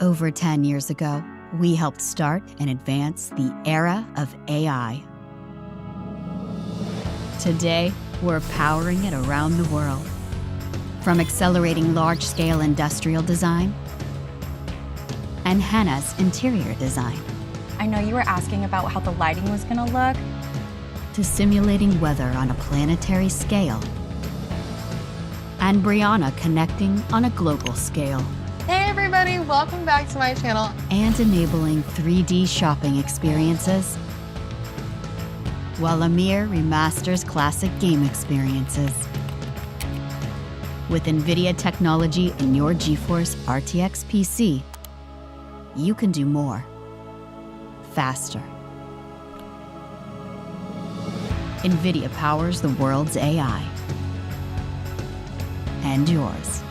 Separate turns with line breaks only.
Over 10 years ago, we helped start and advance the era of AI. Today, we're powering it around the world. From accelerating large-scale industrial design and Hannah's interior design,
I know you were asking about how the lighting was gonna look.
to simulating weather on a planetary scale, and Brianna connecting on a global scale,
Hey everybody, welcome back to my channel.
and enabling 3D shopping experiences, while Amir remasters classic game experiences. With NVIDIA technology in your GeForce RTX PC, you can do more, faster. NVIDIA powers the world's AI, and yours.